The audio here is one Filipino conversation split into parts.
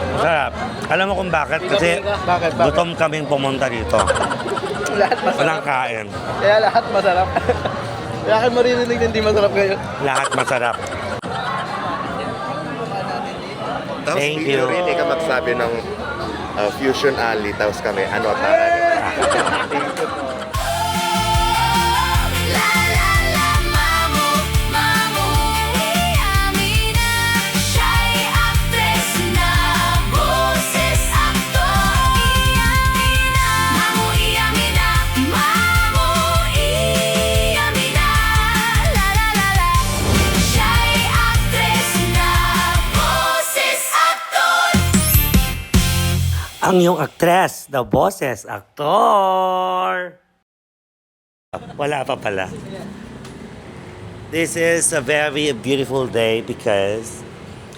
Masarap. Alam mo kung bakit? Kasi Bakit? gutom kaming pumunta dito. Lahat masarap. Walang kain. Kaya lahat masarap. Kaya kayo maririnig na hindi masarap kayo. Lahat masarap. Tapos Thank you. really ka magsabi ng Fusion Alley, tapos kami, ano, tara. Ang iyong actress, the boses, aktor. Wala pa pala. This is a very beautiful day because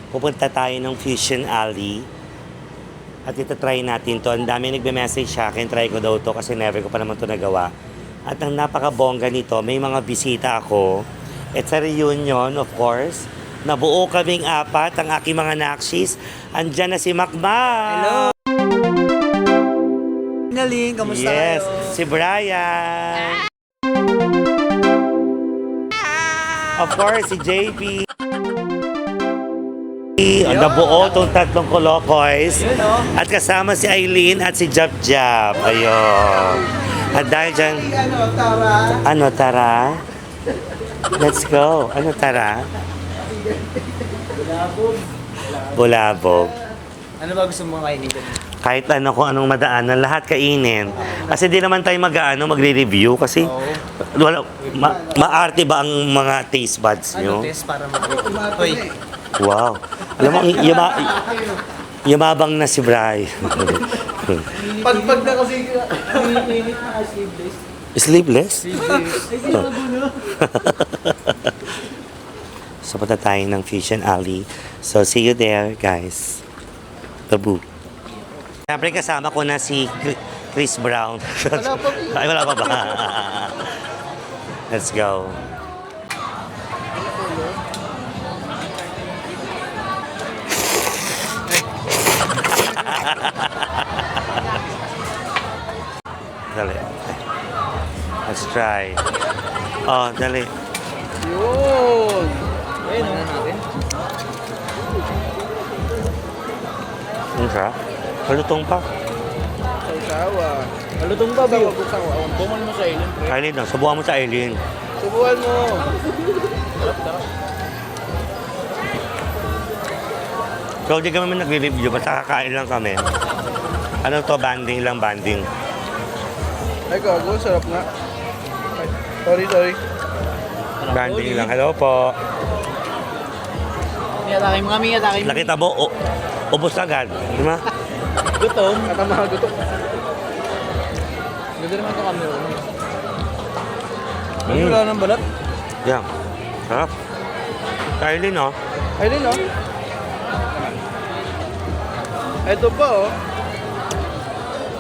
pupunta tayo ng Fusion Alley at itatry natin to. Ang dami nagbe-message sa akin, try ko daw to kasi never ko pa naman to nagawa. At ang napakabongga nito, may mga bisita ako. It's a reunion, of course. Nabuo kaming apat, ang aking mga nakshis. Andyan na si Macmac. Hello! Naling, kamusta Yes, kayo? si Brian. Of course, si JP. Ang nabuo itong tatlong kolokoys. At kasama si Aileen at si Jap Jap. Ayun. At dahil dyan, Ano, tara? ano tara? Let's go. Ano tara? Bulabog. Ano ba gusto mo kainin ko? Kahit ano kung anong madaanan, lahat kainin. Kasi di naman tayo magre-review kasi wala, maarte ba ang mga taste buds nyo? Ano test para mag- Hoy, Wow. Alam mo, yumabang na si Bri. pag na kasi init na sleeveless. Sleepless? So, punta tayo ng Fusion Alley. So, see you there, guys. Tabu. Siyempre, kasama ko na si Chris Brown. Wala pa. Ay, wala pa ba? Let's go. Dali. Let's try. Oh, dali. Yun! Ayun, ano natin? Ang sarap. Malutong pa. Sausawa. Malutong ba, Biyo? Sausawa. Buman mo sa ilin, pre. Aileen lang. Subukan mo sa Aileen. Subuhan mo. So, di kami nagre-review. Basta kakain lang kami. Ano to? Banding lang, banding. Ay, gago. Sarap nga. Ay, sorry. Banding lang. Hello po. Miyatake mga miyatake. Nakita mo, ubos agad. Di ba? Gutom. Katama gutom. Ganda naman ito kami. Wala nang balat. Yeah. Sarap. Aileen, oh. Ayun, no? Ito pa, oh.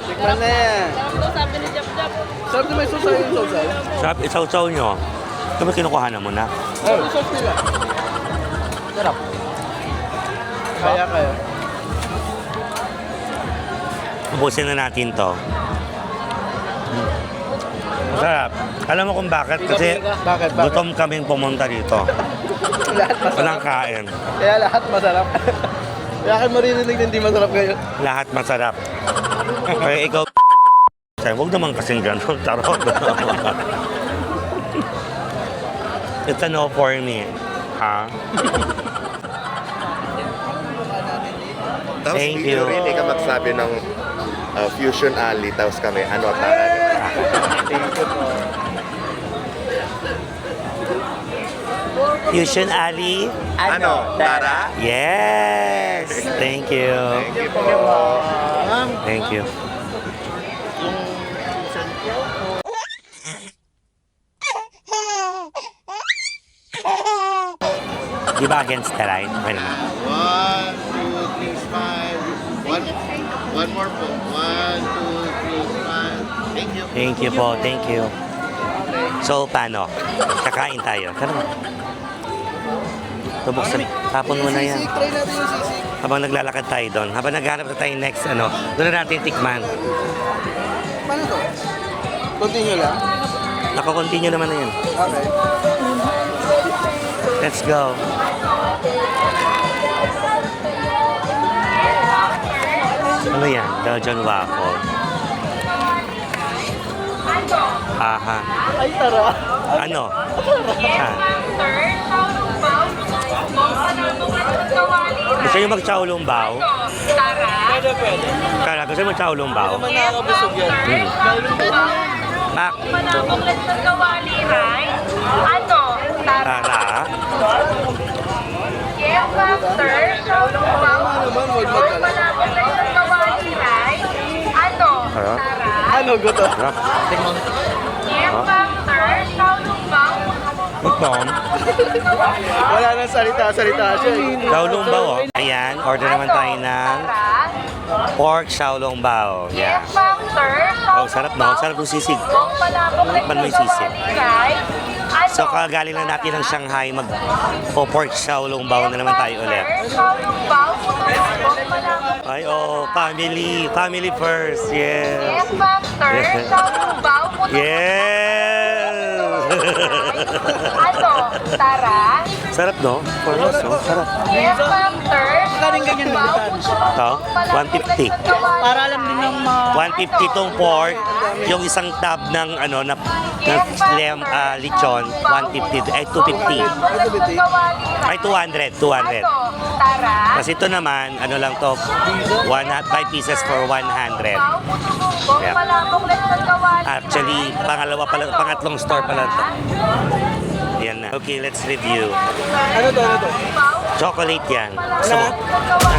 Tikman na yan. Sabi ni Jap Jap. Sarap na may sauce yung sauce. Sarap, isaw-saw nyo. Kami kinukuha na mo na. Ay, sauce nila. Sarap. Kaya. Ubusin na natin to. Sarap. Alam mo kung bakit? Kasi Bakit? gutom kaming pumunta dito. Lahat masarap. Walang kain. Kaya lahat masarap. Kaya kayo maririnig na hindi masarap kayo. Lahat masarap. Kaya ikaw, huwag naman kasing gano'n. Charot. It's a no for me. Ha? Tapos Thank you. really ka magsabi ng Fusion Alley, tapos kami, ano, tara. Fusion Alley? Ano, tara? Yes! Thank you. Thank you. Di ba against the line? Okay naman. 1, 2, 3, smile. One more po. 1, 2, 3, smile. Thank you. Thank you po, thank you. So, paano? Kakain tayo. Tara. Tapon mo na yan. Sisig, try natin yung sisig. Habang naglalakad tayo doon. Habang naghanap na tayo next, doon na natin tikman. Paano to? Continue lang? Nako-continue naman na yan. Okay. Let's go. Ano yan? Belgian waffle. Aha. Ay, tara. Ano? Ah. Gusto nyo mag-chow lung bao? Pwede, pwede. Kala, gusto nyo mag-chow lung bao? Naman nakakabusog yan. Mak, Manabong lang sa kawali, right? Ano? tara. Yes, master. Showroom bao. Ano naman, huwag magkala. Manabong lang sa kawali, right? Ano? Tara. Ano, guto? Tara. Yes, master. Showroom bao. Tom, Wala nang salita-salita siya eh. chow lung bao. Ayan, order naman tayo ng pork chow lung bao. Yeah. Yes, master. Oh, sarap no? Sarap yung sisig. Kung manabong lang Tikman mo yung sa sisig. kawali, right? Ano? So kagaling lang natin ng Shanghai pork chow lung bao na naman tayo ulit. Showroom bao. Kung manabong Ay, oh, family first. Yes, Yes. master. Showroom bao. Yes! Ano? Tara? Sarap no? Pork no? Sarap. Yes, master. Karing ganyan bilitan. Ito, 150. Para alam din ng mga... 150 tong pork, yung isang tab ng lechon, 150, ay 250. Ay 200. Tara? Kasi ito naman, lang to, 5 pieces for 100. Yeah. Actually, pangatlong store pa lang to. Yan na. Okay, let's review. Ano to, ano to? Chocolate yan. Gusto mo?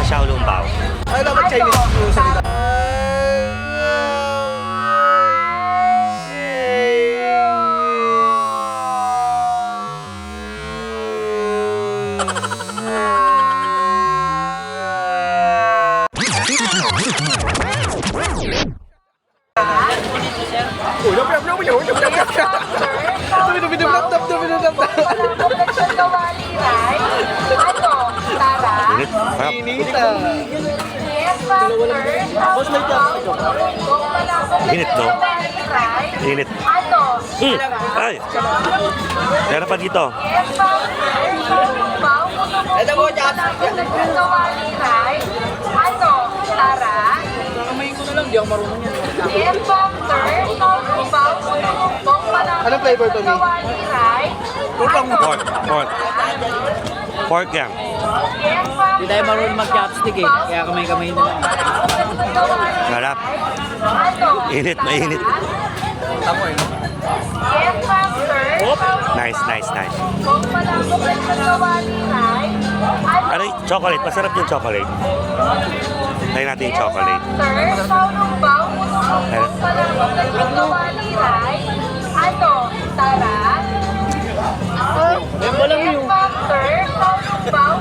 Xiao Long Bao. Ano dapat Chinese yung salita? Init. Harap. Inita. Boss, may Init, no? Init. Ay! Meron pa dito. Ito mo, Ano? Tara? Nakamayin ko na lang, di ako marunong yan. Yes, master. Anong flavor to, Mi? Pork. Pork yan. Hindi tayo marunong mag-chopstick eh, kaya kamay-kamay na lang. Sarap. Init, mainit. Tamo eh. Yes, master. Nice. Kung malabog lang sa kawali, right? Ano yung chocolate? Masarap yung chocolate. Try natin yung chocolate. Master, saulong bao, Ayun. kung malabog lang sa kawali, right? Ano? Tara? Yan ba lang Yes, yung... master. Saulong bao,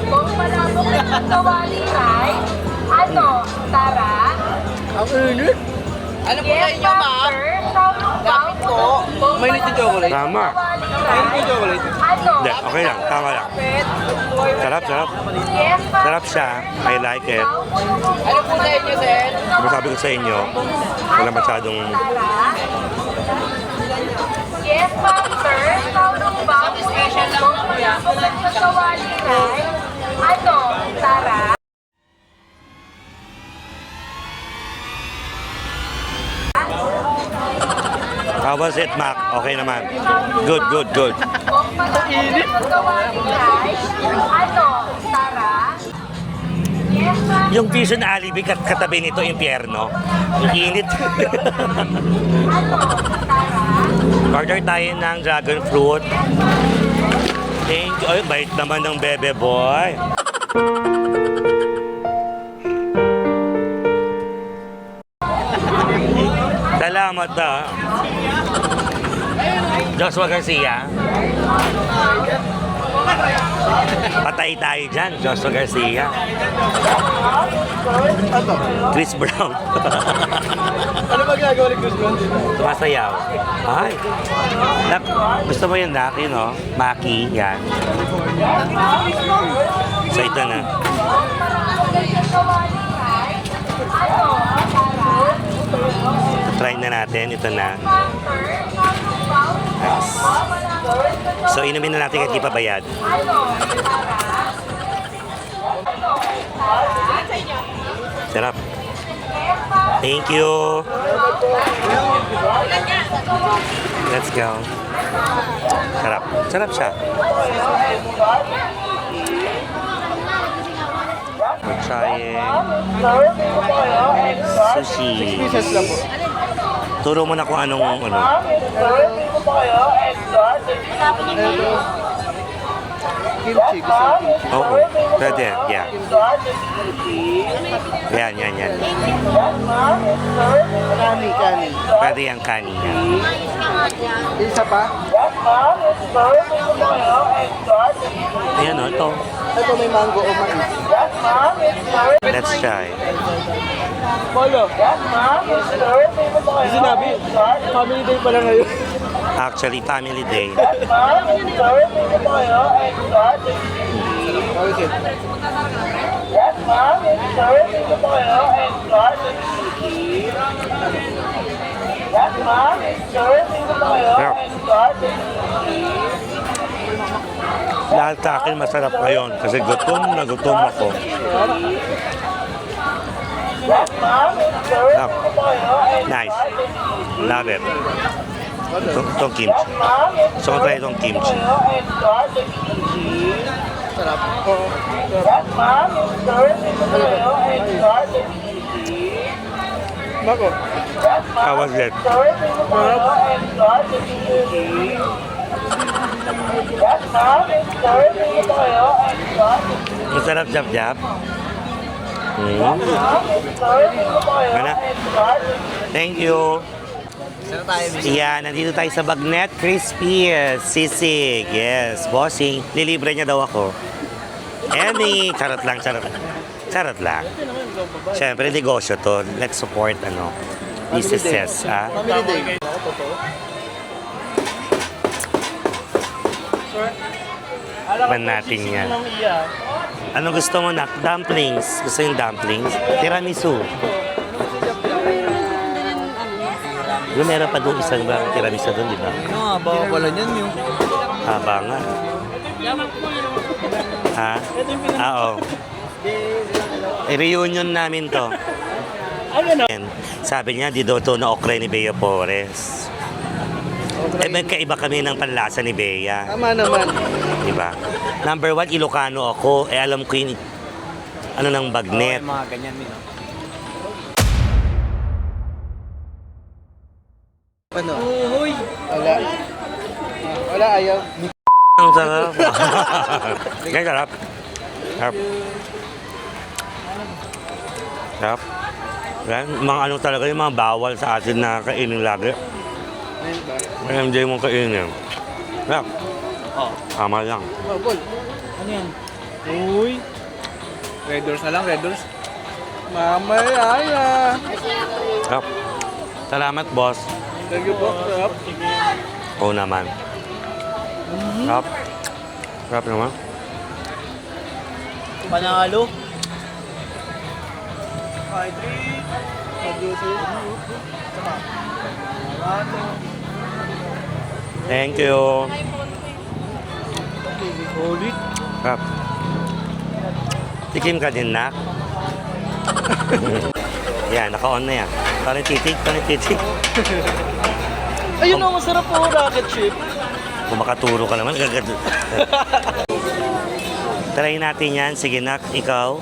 kung malabog lang sa kawali, right? Ano? Tara? Ang init. Ano po sa inyo, ma'am? Lapit ko. Mainit yung chocolate. Tama. Mainit yung chocolate. Ano? Hindi, okay lang. Tama lang. Sarap. Yes, Sarap siya. I like it. Ano po sa inyo, sir? Como sabi ko sa inyo, wala masyadong... Yes, master. Saulong bao, special lang po yan. Kung malabog lang sa kawali, right? Ano? Tara? How was it, Mac? Okay naman. Good. Kung malabog lang sa kawali, right? Ano? Tara? Yes, master. Yung Vision Alibi katabi nito, impyerno. Ang init. Ano? Tara? Order tayo ng dragon fruit. Thank you. Ay, bait naman ng bebe boy. Salamat Joshua Garcia. Patay tayo dyan, Joshua Garcia. Chris Brown. Ano ba ginagawa ni Guzman dito? Sumasayaw. Ay. Nak, gusto mo yun, Nak? Yun, oh. Maki, yan. So, ito na. Try na natin. Ito na. Yes. So, inumin na natin kahit di pa bayad. Sarap. Thank you. Let's go. Sarap. Sarap siya. We're trying sushi. Pieces lang po. Turo mo na kung anong ano. Kimchi, gusto ko kimchi. Oo. Pwede. Yeah. Yan. Kani. Pwede yung kani. Yan. Isa pa? Ayan o, ito. Ito may mango o mais. Let's try. Polo. Yung sinabi, family day pala ngayon. Actually, family day. Okay. Lahat sa akin masarap ngayon kasi gutom na gutom ako. Sarap. Nice. Love it. Itong kimchi. So, ko try itong kimchi. Sarap. Mako. How was it? Masarap jab-jab. Ano? Thank you. Sana tayo, Miss. Yeah, nandito tayo sa Bagnet Crispy Sisig. Yes, bossing. Lilibre niya daw ako. Emmy, charot lang. Charot lang. Siyempre, negosyo to. Let's support, businesses, ah. Family day. Man natin yan. Anong gusto mo, Nak? Dumplings. Gusto yung dumplings? Tiramisu. Yung meron pa doon isang ba tiramisu doon, di ba? Ano nga, baka pala niyan yung... Haba nga. Ha? Oo. I-reunion namin to. Sabi niya, di daw to na okra ni Bea Flores. Eh, magkaiba kami ng panlasa ni Bea. Tama naman. Di ba? Number 1, Ilocano ako. Eh, alam ko yung ng Bagnet. Mga ganyan, Mino. Ano? Uy! Wala, ayaw. Ang sarap. Kaya sarap. Sarap. Sarap. Yan, mga talaga yung mga bawal sa atin na kainin lagi. Kaya hindi mo kainin. Sarap. Tama lang. Oh, Paul. Ano yan? Uy! Red doors na lang, red doors. Mamaya. Sarap. Salamat, boss. Thank you po. Sarap. Oo naman. Sarap. Sarap naman. Panalo. Thank you. Ulit. Sarap. Tikim ka din, Nak. Yan, naka-on na yan. Parang titig. Ayun ang masarap po, rocket ship. Kung makaturo ka naman, agad. Try natin yan. Sige, Nak, ikaw.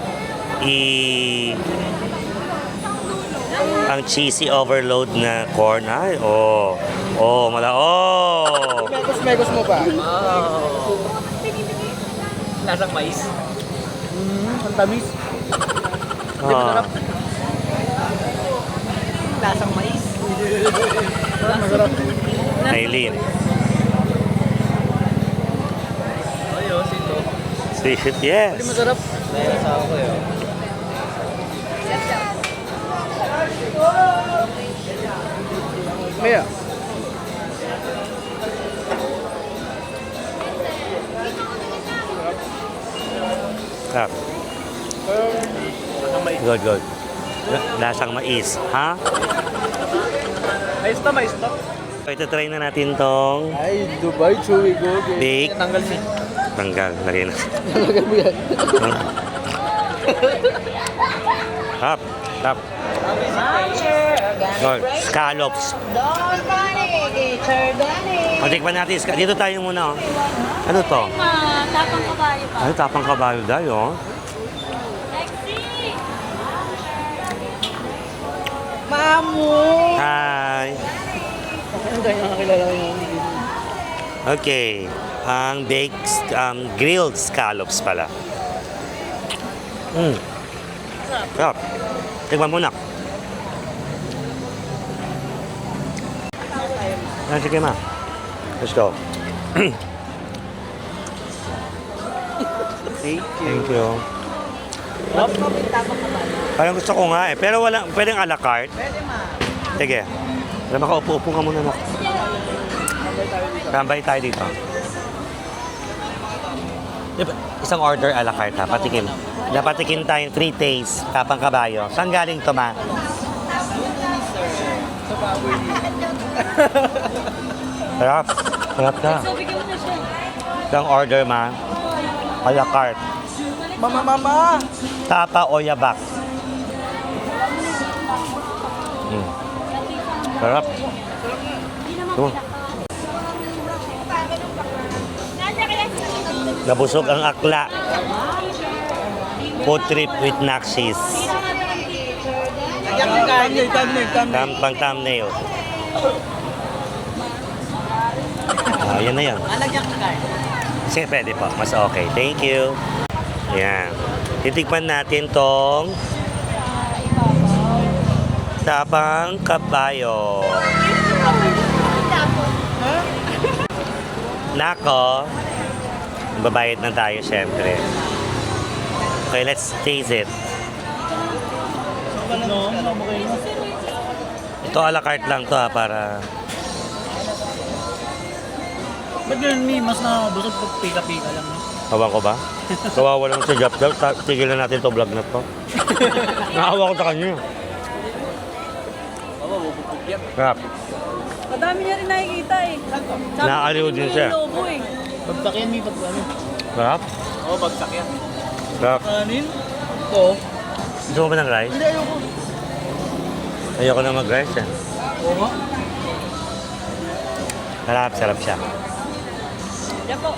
Ang cheesy overload na corn. Ay, oh. Oh, Megos mo pa. Lasang mais. Ang tamis. Oh. Lasang mais. Masarap. Aileen. Ayos, ito. Sweet, yes. Masarap. Dahil sa ako yun. Good, good. Lasang mais. Ha? Mais to. Ito try na natin tong Ay, Dubai, chewy go. Bake. Tanggal mo. tanggal. Lagay na. Talaga mo yan. Tap. Tap. Good. Scallops. Don Danny, Teacher Danny. Patikpan natin. Dito tayo muna. Oh. Ano to? Tapang kabayo pa. Ay, tapang kabayo tayo. Oh. Lexi! Mamu! Hi. Ano tayo nakakilala ko yung Okay. Ang baked, grilled scallops pala. Sarap. Tignan mo na. Sige ma. Let's go. Thank you. Parang gusto ko nga eh. Pero wala, pwedeng a la carte. Pwede ma. Sige. Para makaupo-upo ka muna. Tambay tayo dito. Diba, isang order a la carte ha. Patikim. Patikim tayo 3 taste. Tapang kabayo. Saan galing to ma? Sa baboy dito. Sarap. Sarap ka. Isang order ma. A la carte. Mama! Tapa o yabak. Sarap. Ito. Nabusog ang akla. Food trip with Naxis. Pang thumbnail. Yan na yan. Alagyan ka kain. Sige, pwede po. Mas okay. Thank you. Yan. Titikman natin tong tapang kabayo. Nako. Babayad na tayo, syempre. Okay, let's taste it. Ito a la carte lang to ha, para... Ba't ganun mi? Mas nakabusog pag pika-pika lang. Hawa ko ba? Kawawa naman si Jap. Tigilan natin to vlog na to. Nakahawa ko sa kanya. Crap. Madami niya rin nakikita eh. Nakaliw din siya. Lobo eh. Bagsak yan mi, pag ano? Crap? Oo, bagsak yan. Crap. Kanin? Ito. Gusto mo ba ng rice? Hindi, ayoko. Ayoko na mag-rice eh. Oo. Sarap, sarap siya. Yan po.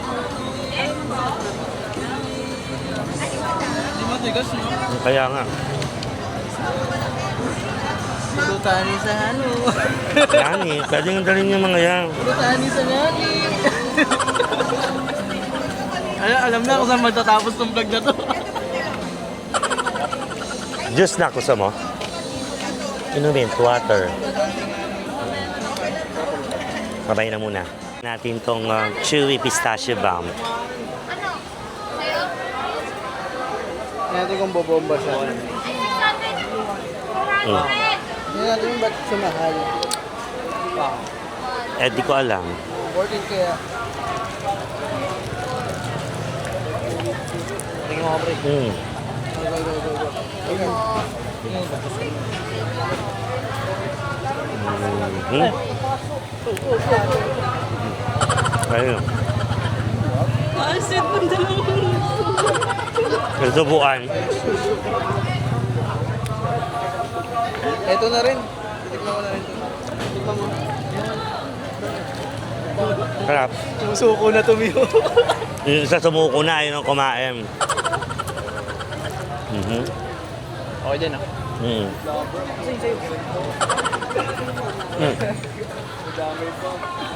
Hindi matigas, no? Kaya nga. Lutani sa ano. Yan eh. Pwede nga dalhin yung mga yan. Lutani sa nani. Alam na kung saan magtatapos tong vlog na to. Juice na gusto mo? Inumin, water. Babay na muna. Natin tong chewy pistachio bomb. Natin kung bobomba siya. Hindi natin yung ba't sumahal. Wow. Eh, di ko alam. 14 kaya. Tingin mo ka, pre. Go. Ayun. Asit mo dalawang. Nagsubuan. Ito na rin. Titikman mo na rin. Titikman mo. Sarap. Sumusuko na tumiyo. Yung isa sumuko na, ayun ang kumain. Okay din ah.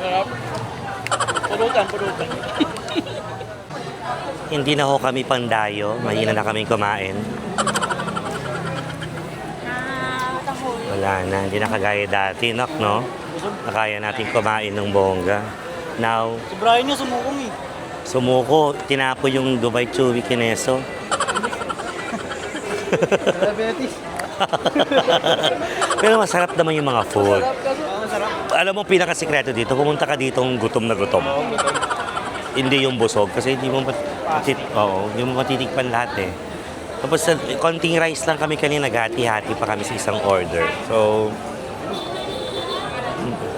Sarap. Pulutan. Hindi na ho kami pandayo. Mahina na kami kumain. Wala na. Hindi na kagaya dati, no? Nakaya natin kumain ng bongga. Now, Sobrahin niyo, sumukong eh. sumuko. Tinapo yung Dubai Chewy Kineso. Diabetes. Pero masarap naman yung mga food. Masarap. Alam mo, pinakasikreto dito, pumunta ka dito gutom na gutom. Hindi yung busog kasi hindi mo hindi mo matitikpan lahat eh. Tapos konting rice lang kami kanina, naghati-hati pa kami sa isang order. So,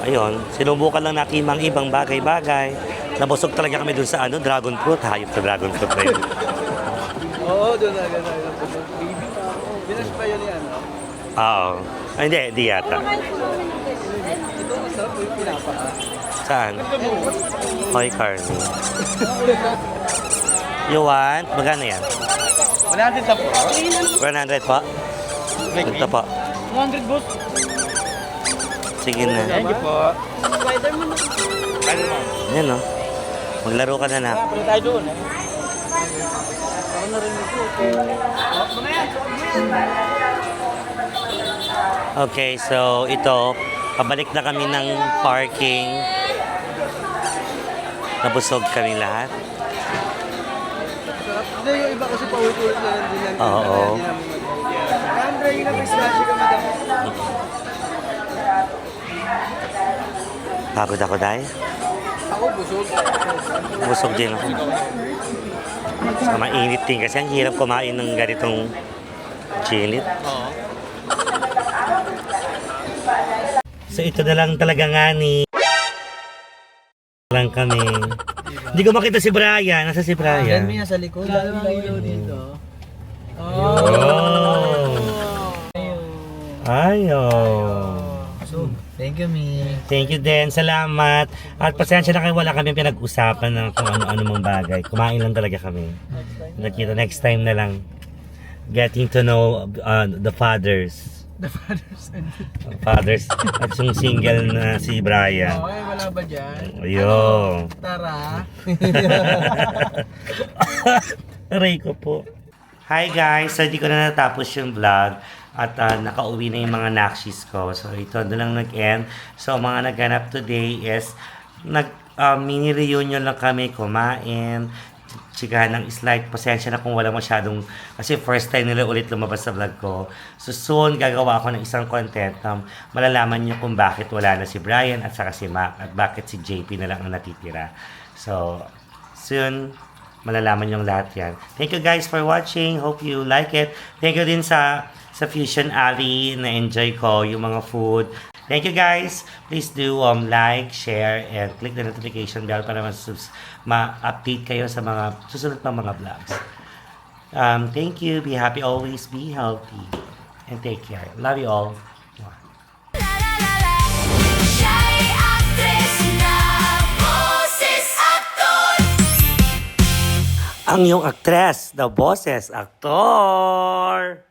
ayun, sinubukan lang natin mga ibang bagay-bagay. Nabusog talaga kami dun sa dragon fruit. Hayop sa dragon fruit na yun. Oo, doon na. Baby pa. Binas pa yun yan. Oo. Ay, hindi yata. Ito masarap po yung pinapaka. Saan? Hoy, Carly. You want? Magkano yan? 100 sa po. 100 pa? Ito pa. 100 boss. Sige na. Thank you po. Spider-Man na. Yan o. Maglaro ka na na. Pwede tayo doon eh. Ako na rin ito. Okay, so ito, pabalik na kami ng parking. Nabusog kami lahat. Hindi, yung iba kasi paulit-ulit na lang din yan. Oo. Andre, yun ang may slashy ka madam. Pagod ako dahil. Ako busog. Busog din ako. So, mainit din kasi ang hirap kumain ng ganitong chinit. Oo. So ito na lang talaga nga ni lang kami. Hindi ko makita si Brian. Nasa si Brian? Sa likod. Lalo ang ilaw dito. Oh. Ayo. Thank you, Mi. Thank you din. Salamat. At pasensya na kayo, wala kami pinag-usapan ng kung ano-ano mong bagay. Kumain lang talaga kami. Nakita next time na lang. Getting to know the fathers. The fathers and Fathers. At yung single na si Brian. okay, wala ba dyan? Ayun. Tara. Aray ko po. Hi guys! So, hindi ko na natapos yung vlog. At nakauwi na yung mga nakshis ko. So, ito na lang nag-end. So, mga nagganap today is mini reunion lang kami, kumain, chikahan ng slide. Pasensya na kung wala masyadong, kasi first time nila ulit lumabas sa vlog ko. So, soon gagawa ako ng isang content na malalaman nyo kung bakit wala na si Brian at saka si Mac at bakit si JP na lang ang natitira. So, soon, malalaman yung lahat yan. Thank you guys for watching. Hope you like it. Thank you din sa Fusion Alley. Na-enjoy ko yung mga food. Thank you guys. Please do like, share, and click the notification bell para ma-update kayo sa mga susunod pang mga vlogs. Thank you. Be happy always. Be healthy. And take care. Love you all. Ang iyong actress, the boses, aktor.